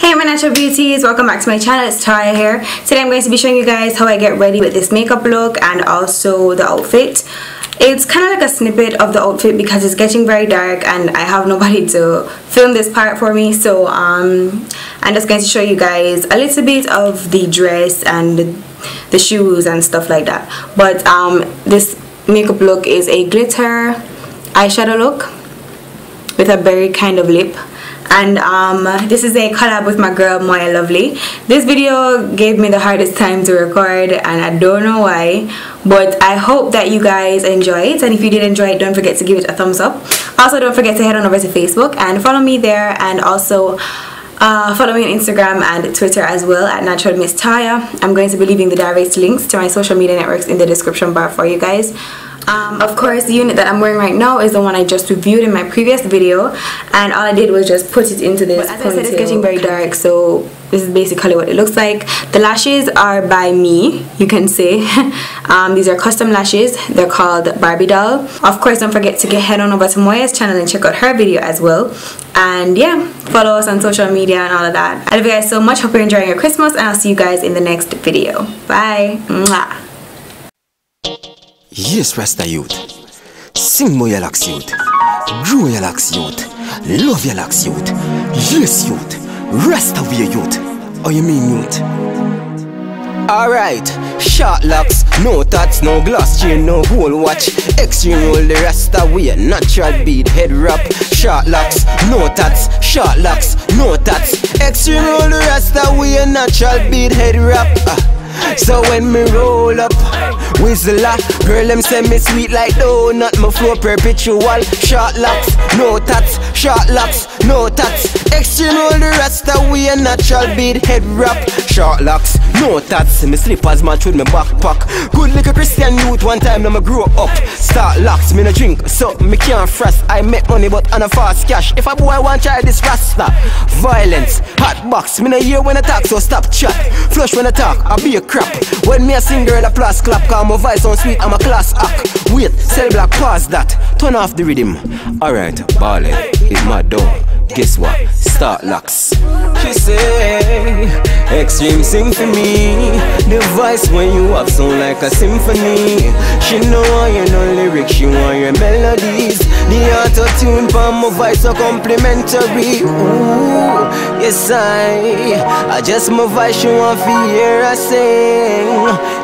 Hey my natural beauties, welcome back to my channel. It's Toya here. Today I'm going to be showing you guys how I get ready with this makeup look and also the outfit. It's kind of like a snippet of the outfit because it's getting very dark and I have nobody to film this part for me, so I'm just going to show you guys a little bit of the dress and the shoes and stuff like that. But this makeup look is a glitter eyeshadow look with a berry kind of lip. And this is a collab with my girl Moya Lovely. This video gave me the hardest time to record and I don't know why, but I hope that you guys enjoy it, and if you did enjoy it, don't forget to give it a thumbs up. Also don't forget to head on over to Facebook and follow me there, and also follow me on Instagram and Twitter as well at NaturallyMsToya. I'm going to be leaving the direct links to my social media networks in the description bar for you guys. Of course, the unit that I'm wearing right now is the one I just reviewed in my previous video, and all I did was just put it into this. As I said, it's getting very dark, so this is basically what it looks like. The lashes are by me, you can say. These are custom lashes. They're called Barbie-doll. Of course, don't forget to head on over to Moya's channel and check out her video as well. And yeah, follow us on social media and all of that. I love you guys so much. Hope you're enjoying your Christmas, and I'll see you guys in the next video. Bye. Mwah. Yes, Rasta youth. Sing more Deluxe youth. Grow Deluxe youth. Love Deluxe youth. Yes, youth. Rasta we youth. Oh, you mean youth? Alright, short locks, no tats, no glass chain, no gold watch. Extreme roll the Rasta way, natural bead, head wrap. Short locks, no tats, short locks, no tats. Extreme roll the Rasta way, natural bead, head wrap. So when me roll up, whistler, girl them say me sweet like donut, my flow perpetual. Short locks, no tats, short locks, no tats. Extreme roll the Rasta way, a natural bead, head wrap. Short locks, no tats, me slippers match with me backpack. Good like a Christian youth, one time now me grow up. Start locks, me no drink, so me can't frost. I make money but on a fast cash. If a boy want try this Rasta, violence, hot box, me no hear when I talk, so stop chat. Flush when I talk, I be a crap. When me a sing girl applause clap, cause my voice sound sweet, I'm a class act. Wait, cell block, pause that, turn off the rhythm. Alright, ballin', it's my dog. Guess what? Start locks. She say, extreme sing for me. The voice when you have sound like a symphony. She know want you no lyrics, she want your melodies. The auto-tune for my voice so complimentary. Ooh, yes I just my voice she want to hear I sing.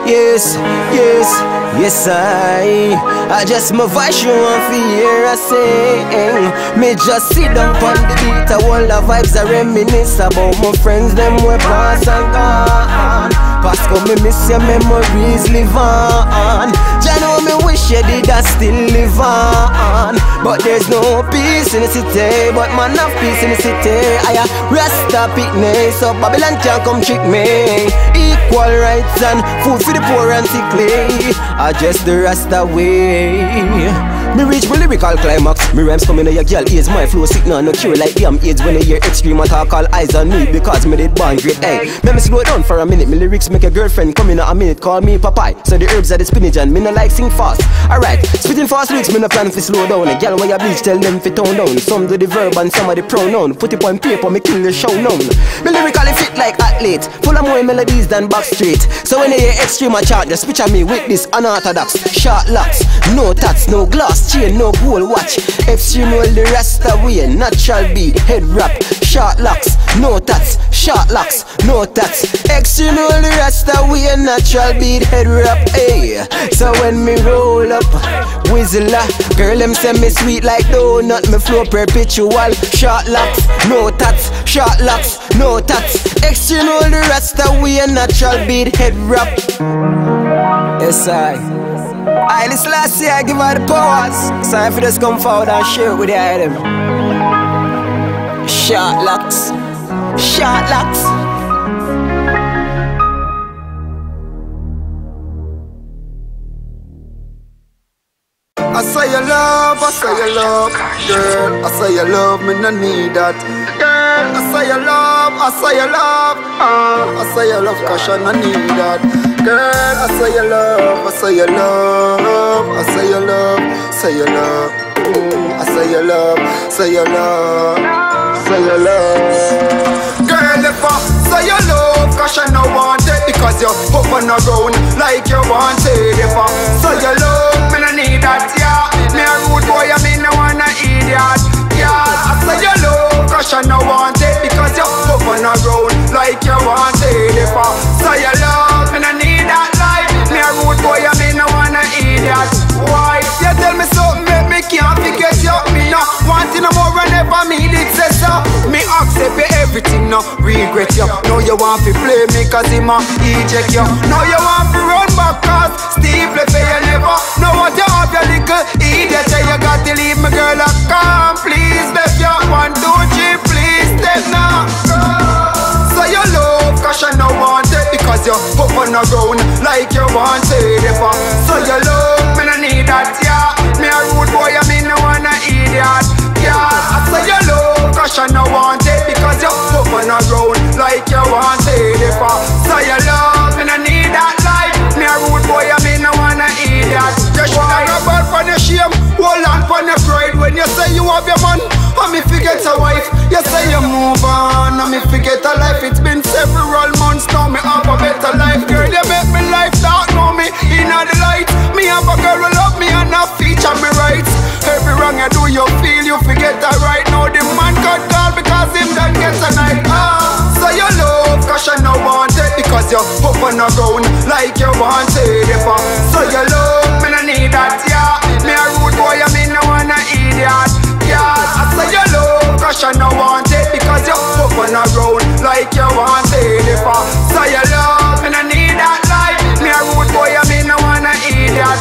Yes, yes, yes I just my voice she want to hear I sing. Me just sit down on the beat, all the vibes I reminisce about my friends, them we pass and gone. Past come me miss your memories live on. Jah know me wish you did I still live on. But there's no peace in the city, but man have peace in the city. I Rasta picnic, so Babylon can't come trick me. Equal rights and food for the poor and sickly. I just the Rasta way. Me reach my lyrical climax. Me rhymes coming to your girl ears. My flow sick now, no cure like damn AIDS. When I hear extreme attack, all eyes on me because me did born great. Hey, let me slow down for a minute. Me lyrics make a girlfriend come in a minute. Call me Popeye. So the herbs are the spinach and me no like sing fast. Alright, spitting fast lyrics, me no plan to slow down. A girl when you bleach, tell them to tone down. Some do the verb and some of the pronoun. Put it on paper, me kill the show known. Me lyrically fit like athlete, full of more melodies than backstreet. So when you hear extreme a chant, just picture me with this unorthodox. Short locks, no tats, no glass chain, no gold watch. Extreme roll the Rasta way, natural bead, head wrap. Short locks, no tats, short locks, no tats. Extreme roll the Rasta way, natural bead, head wrap. Hey, so when me roll up, whistler, girl them say me sweet like donut, me flow perpetual. Short locks, no tats, short locks, no tats. Extreme roll the Rasta way, natural bead, head wrap. Yes I listen last year, I give her the powers. So if you just come forward and share it with the item. Short locks, short locks. I say you love, girl. I say you love, me no need that. Girl, I say you love, I say you love, cause I no need that. Girl, I say you love, I say you love, I say you love, say you love. I say you love, say you love, say you love. Girl, because you're up and around like you wanted it for. So you love me, no need that, yeah. Me a rude boy, I mean no wanna idiot. Yeah, I say you love, cause you no want it because you're up and around like you wanted it for. So you love me, no need that life. Me a rude boy, I mean no wanna idiot. Why? You tell me something, make me can't forget you. Me no wanting no more and never me did say so. Me accept everything, no regret you. Now you want to play me cause him a eject you. Now you want to run back cause Steve left you never. Now what you have your little idiot. You got to leave me girl a come please. Left you 1, 2, 3 please step now. So you love cause you no want it because you're up on the ground like you wanted it for. So you love me no need that, yeah. Me a rude boy, I mean no wanna idiot. Yeah, I say you love cause you no want it because you're up on the ground like you wanted it for. So you love me no need that life. Me a rude boy, I mean no wanna idiot. You should have no bad for the shame, hold on for the pride. When you say you have your man, and me forget a wife. You say you move on, and me forget a life. It's been several months now, me have a better life. Girl, you make me life dark, know me in the light. Me have a girl who love me and a feature me rights. Every wrong you do, you feel you forget that right. Now the man got call because him done get a night. So you love cause you no want it because you're up on the ground like you wanted it for. So you love me no need that, yeah. Me a rude boy, I mean no wanna idiot. Yeah, I say you love cause you no want it because you're up on the ground like you wanted it for. So you love me no need that life. Me a rude boy, I mean no wanna idiot.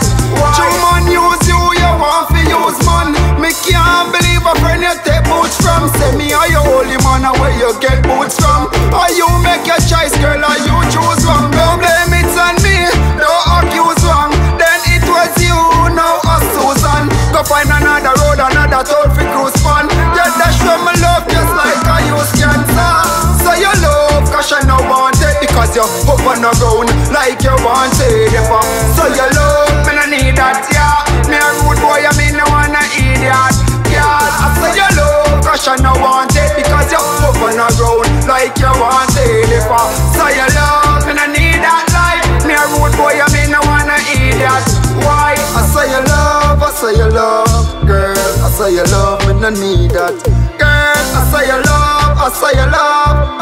True man use you, you want to use man. Me can't believe a friend you take boots from. Say me are you holy man, where you get boots from? Or you make your choice girl, or you choose wrong. Don't blame it on me, don't accuse wrong. Then it was you, now us Susan. Go find another road, another toll for cruise fun. Yeah, that's show me love just like I use cancer. So you love cause you no want it because you're up on the ground like you wanted it for. So you love me no need that, yeah. Me a rude boy, I mean no wanna idiot. Yeah, I say you love cause you no want it because you're up on the ground like you wanted it for. So you love me no need that life. Me a rude boy, I mean no wanna idiot. Why? I say you love, I say you love, girl. I say you love, me no need that. Girl, I say you love, I say you love.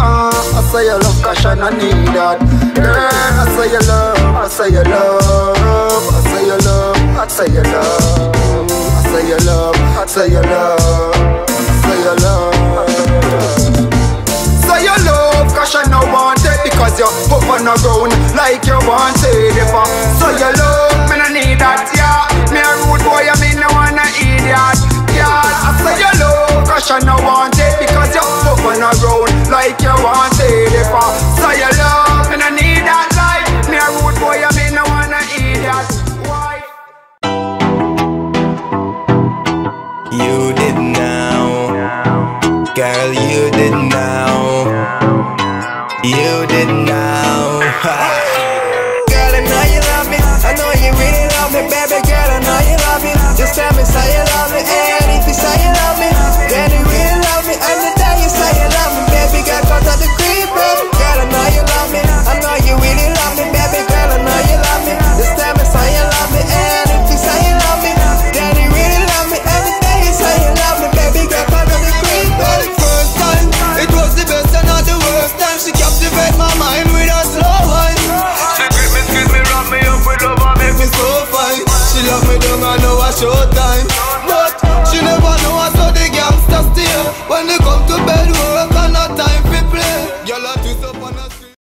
I say you love cause you no need that. Girl, I say you love, I say you love. I say you love, I say you love. I say you love, I say you love. I say you love. So you love cause you no want it because you're up on the ground like you wanted it for. So you love me no need that, yeah. Me a rude boy, I mean no wanna idiot. Yeah, I say you love cause you no want it because you're up on the ground like you wanted it for. So you love me no need that life. Me a rude boy, I mean no wanna idiot. Why? You did now, girl, you did now. You did now. Girl, I know you love me. I know you really love me, baby girl. I know you love me. Just tell me, say you love me. And if you say you love me, then you really love me. And the day you say you love me, baby girl, go to the crib, baby. Girl, I know you love me. I know you really love me, baby girl. I know you love me. Just tell me, say you love me. And if you say you love me, then you really love me. And the day you say you love me, baby girl, go to the crib, baby. First time, it was the best and not the worst time. She captivate my mind with a slow wine. She grip me, wrap me up with love and make me so fine. She love me down, I know a short time, but she never know I saw the gangsters steal. When they come to bed